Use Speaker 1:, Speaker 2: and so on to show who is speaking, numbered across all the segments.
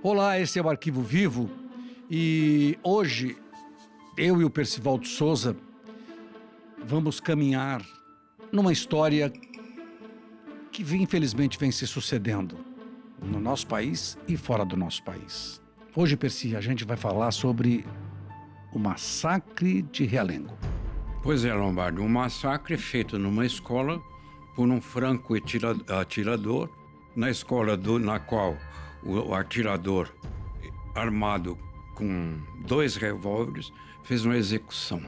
Speaker 1: Olá, esse é o Arquivo Vivo e hoje eu e o Percival de Souza vamos caminhar numa história que infelizmente vem se sucedendo no nosso país e fora do nosso país. Hoje, Perci, a gente vai falar sobre o massacre de Realengo.
Speaker 2: Pois é, Lombardi, um massacre feito numa escola por um franco atirador, na escola na qual o atirador, armado com 2 revólveres, fez uma execução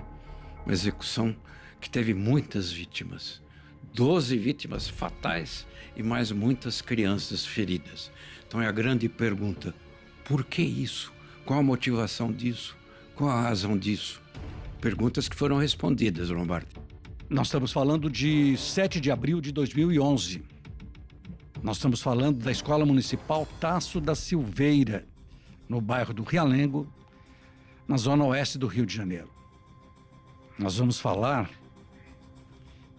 Speaker 2: que teve muitas vítimas, 12 vítimas fatais e mais muitas crianças feridas. Então é a grande pergunta: por que isso? Qual a motivação disso? Qual a razão disso? Perguntas que foram respondidas, Lombardi.
Speaker 1: Nós estamos falando de 7 de abril de 2011. Nós estamos falando da Escola Municipal Tasso da Silveira, no bairro do Realengo, na zona oeste do Rio de Janeiro. Nós vamos falar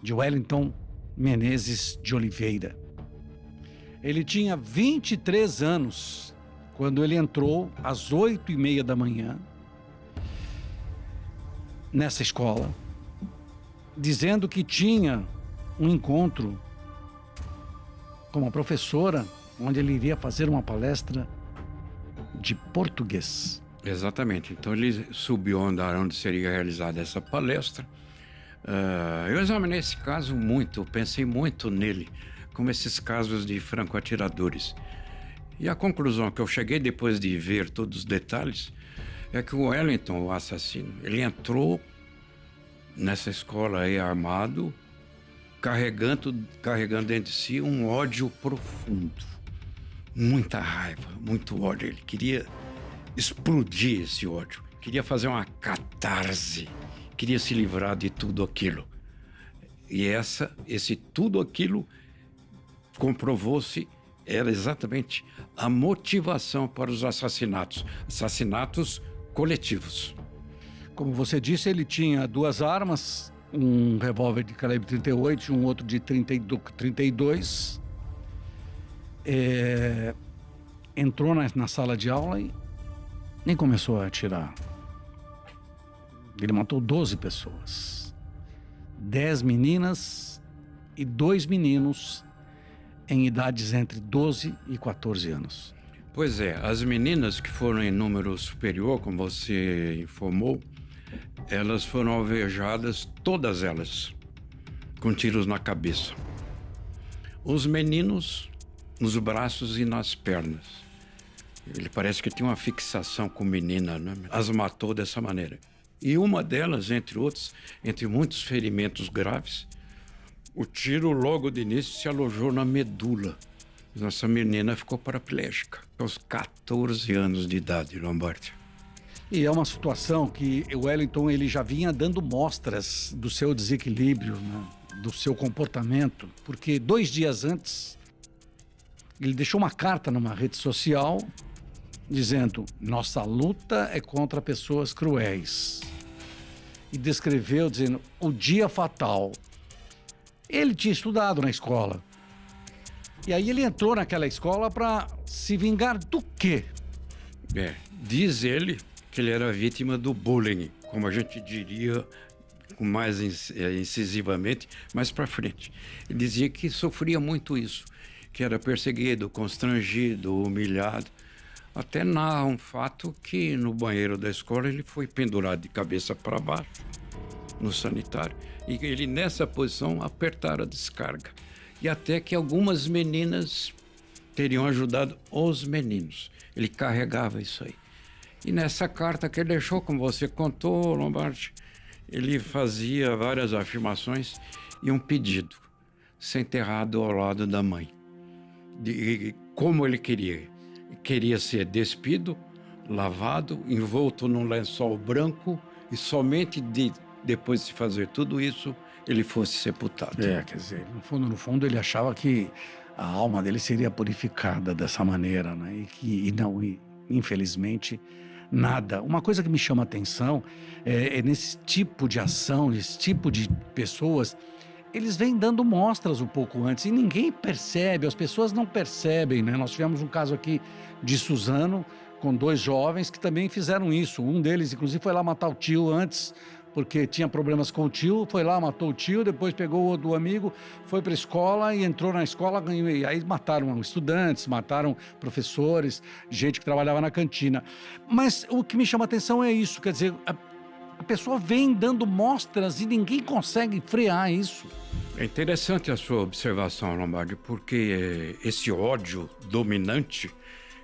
Speaker 1: de Wellington Menezes de Oliveira. Ele tinha 23 anos quando ele entrou às 8h30 da manhã nessa escola, dizendo que tinha um encontro com uma professora onde ele iria fazer uma palestra de português.
Speaker 2: Exatamente. Então ele subiu ao andar onde seria realizada essa palestra. Eu examinei esse caso muito, pensei muito nele, como esses casos de franco-atiradores. E a conclusão que eu cheguei depois de ver todos os detalhes é que o Wellington, o assassino, ele entrou nessa escola aí armado, carregando dentro de si um ódio profundo, muita raiva, muito ódio. Ele queria explodir esse ódio, queria fazer uma catarse, queria se livrar de tudo aquilo. E esse tudo aquilo comprovou-se era exatamente a motivação para os assassinatos coletivos.
Speaker 1: Como você disse, ele tinha 2 armas, um revólver de calibre 38 e um outro de 32. Entrou na sala de aula e nem começou a atirar. Ele matou 12 pessoas. 10 meninas e 2 meninos em idades entre 12 e 14 anos.
Speaker 2: Pois é, as meninas que foram em número superior, como você informou, elas foram alvejadas, todas elas, com tiros na cabeça. Os meninos, nos braços e nas pernas. Ele parece que tinha uma fixação com menina, né? As matou dessa maneira. E uma delas, entre outros, entre muitos ferimentos graves, o tiro logo de início se alojou na medula. Nossa menina ficou paraplégica, aos 14 anos de idade, Lombardi.
Speaker 1: E é uma situação que o Wellington ele já vinha dando mostras do seu desequilíbrio, né? Do seu comportamento, porque 2 dias antes ele deixou uma carta numa rede social dizendo: nossa luta é contra pessoas cruéis. E descreveu dizendo: o dia fatal. Ele tinha estudado na escola. E aí ele entrou naquela escola para se vingar do quê?
Speaker 2: Diz ele que ele era vítima do bullying, como a gente diria com mais incisivamente, mais para frente. Ele dizia que sofria muito isso, que era perseguido, constrangido, humilhado. Até narra um fato que no banheiro da escola ele foi pendurado de cabeça para baixo, no sanitário, e ele nessa posição apertaram a descarga. E até que algumas meninas teriam ajudado os meninos. Ele carregava isso aí. E nessa carta que ele deixou, como você contou, Lombardi, ele fazia várias afirmações e um pedido: ser enterrado ao lado da mãe. Como ele queria. Queria ser despido, lavado, envolto num lençol branco e somente depois de fazer tudo isso, ele fosse sepultado.
Speaker 1: Quer dizer, no fundo ele achava que a alma dele seria purificada dessa maneira, né? Infelizmente, nada. Uma coisa que me chama a atenção é nesse tipo de ação, nesse tipo de pessoas, eles vêm dando mostras um pouco antes e ninguém percebe, as pessoas não percebem, né? Nós tivemos um caso aqui de Suzano com 2 jovens que também fizeram isso. Um deles, inclusive, foi lá matar o tio antes, porque tinha problemas com o tio, foi lá, matou o tio, depois pegou o do amigo, foi para a escola e entrou na escola, e aí mataram estudantes, mataram professores, gente que trabalhava na cantina. Mas o que me chama a atenção é isso, quer dizer, a pessoa vem dando mostras e ninguém consegue frear isso.
Speaker 2: É interessante a sua observação, Lombardi, porque esse ódio dominante,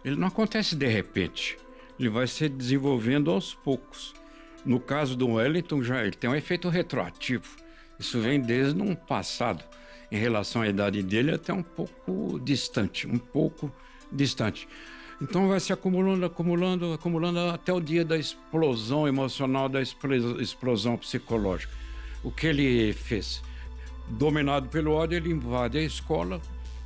Speaker 2: ele não acontece de repente. Ele vai se desenvolvendo aos poucos. No caso do Wellington, ele tem um efeito retroativo. Isso vem desde um passado, em relação à idade dele, até um pouco distante. Então vai se acumulando até o dia da explosão emocional, da explosão psicológica. O que ele fez? Dominado pelo ódio, ele invade a escola,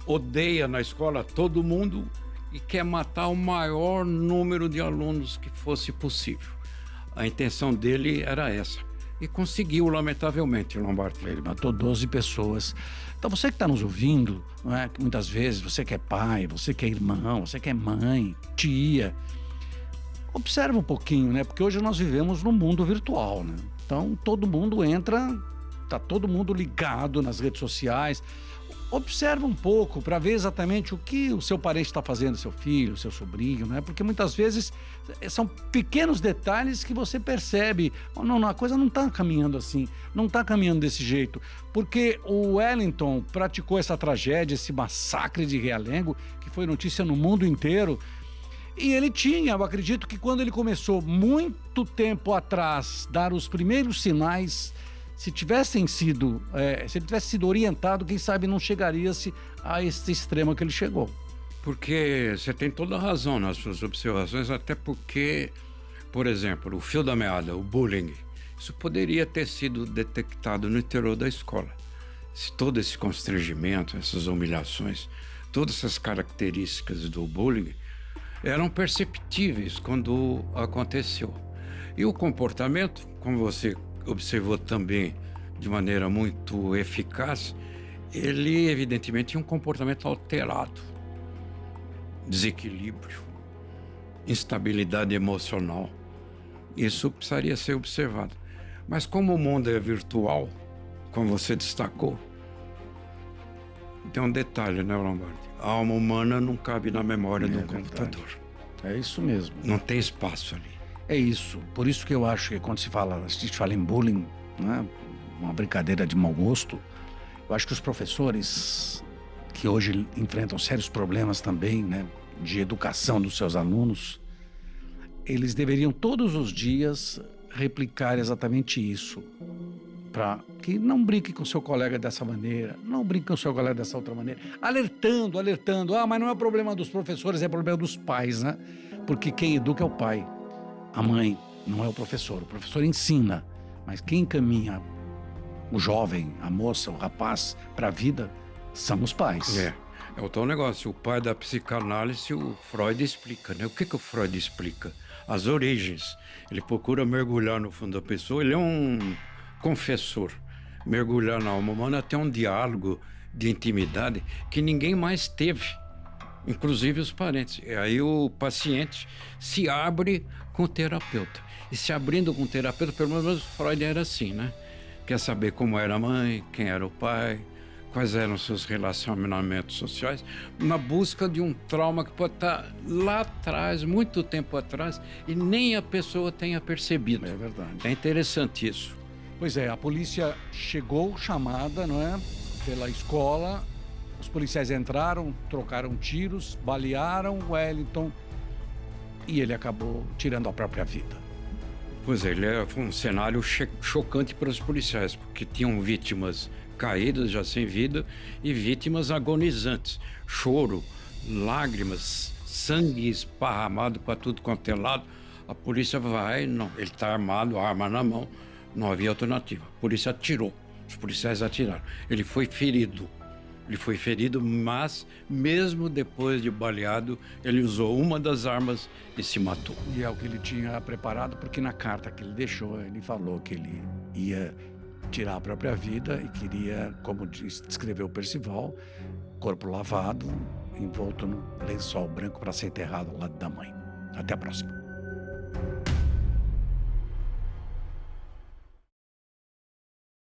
Speaker 2: odeia na escola todo mundo e quer matar o maior número de alunos que fosse possível. A intenção dele era essa. E conseguiu, lamentavelmente, Lombardi.
Speaker 1: Ele matou 12 pessoas. Então, você que está nos ouvindo, não é? Que muitas vezes você que é pai, você que é irmão, você que é mãe, tia, observa um pouquinho, né? Porque hoje nós vivemos num mundo virtual, né? Então, todo mundo entra, tá todo mundo ligado nas redes sociais. Observa um pouco para ver exatamente o que o seu parente está fazendo, seu filho, seu sobrinho, né? Porque muitas vezes são pequenos detalhes que você percebe. Oh, não, a coisa não está caminhando assim, não está caminhando desse jeito. Porque o Wellington praticou essa tragédia, esse massacre de Realengo, que foi notícia no mundo inteiro. E ele tinha, eu acredito que quando ele começou muito tempo atrás, dar os primeiros sinais. Se ele tivesse sido orientado, quem sabe não chegaria-se a esse extremo que ele chegou.
Speaker 2: Porque você tem toda a razão nas suas observações, até porque, por exemplo, o fio da meada, o bullying, isso poderia ter sido detectado no interior da escola. Se todo esse constrangimento, essas humilhações, todas essas características do bullying eram perceptíveis quando aconteceu. E o comportamento, como você observou também de maneira muito eficaz, ele evidentemente tinha um comportamento alterado, desequilíbrio, instabilidade emocional. Isso precisaria ser observado. Mas como o mundo é virtual, como você destacou, tem um detalhe, né, Lombardi? A alma humana não cabe na memória de um computador.
Speaker 1: É isso mesmo.
Speaker 2: Não tem espaço ali.
Speaker 1: É isso. Por isso que eu acho que quando a gente fala em bullying, né, uma brincadeira de mau gosto, eu acho que os professores que hoje enfrentam sérios problemas também, né, de educação dos seus alunos, eles deveriam todos os dias replicar exatamente isso, para que não brinque com o seu colega dessa maneira, não brinque com o seu colega dessa outra maneira, alertando, mas não é problema dos professores, é problema dos pais, né? Porque quem educa é o pai. A mãe não é o professor ensina, mas quem encaminha o jovem, a moça, o rapaz para a vida são os pais.
Speaker 2: É o tal negócio, o pai da psicanálise, o Freud explica, né? O que o Freud explica? As origens. Ele procura mergulhar no fundo da pessoa, ele é um confessor, mergulhar na alma humana até um diálogo de intimidade que ninguém mais teve, inclusive os parentes. E aí o paciente se abre com o terapeuta. E se abrindo com o terapeuta, pelo menos Freud era assim, né? Quer saber como era a mãe, quem era o pai, quais eram os seus relacionamentos sociais, na busca de um trauma que pode estar lá atrás, muito tempo atrás, e nem a pessoa tenha percebido.
Speaker 1: É verdade.
Speaker 2: É interessante isso.
Speaker 1: Pois é, a polícia chegou chamada, não é? Pela escola, os policiais entraram, trocaram tiros, balearam o Wellington e ele acabou tirando a própria vida.
Speaker 2: Pois é, foi um cenário chocante para os policiais, porque tinham vítimas caídas, já sem vida, e vítimas agonizantes. Choro, lágrimas, sangue esparramado para tudo quanto é lado. A polícia vai, não, ele está armado, arma na mão, não havia alternativa. A polícia atirou, os policiais atiraram. Ele foi ferido, mas mesmo depois de baleado, ele usou uma das armas e se matou.
Speaker 1: E é o que ele tinha preparado, porque na carta que ele deixou, ele falou que ele ia tirar a própria vida e queria, como descreveu Percival, corpo lavado, envolto no lençol branco para ser enterrado ao lado da mãe. Até a próxima.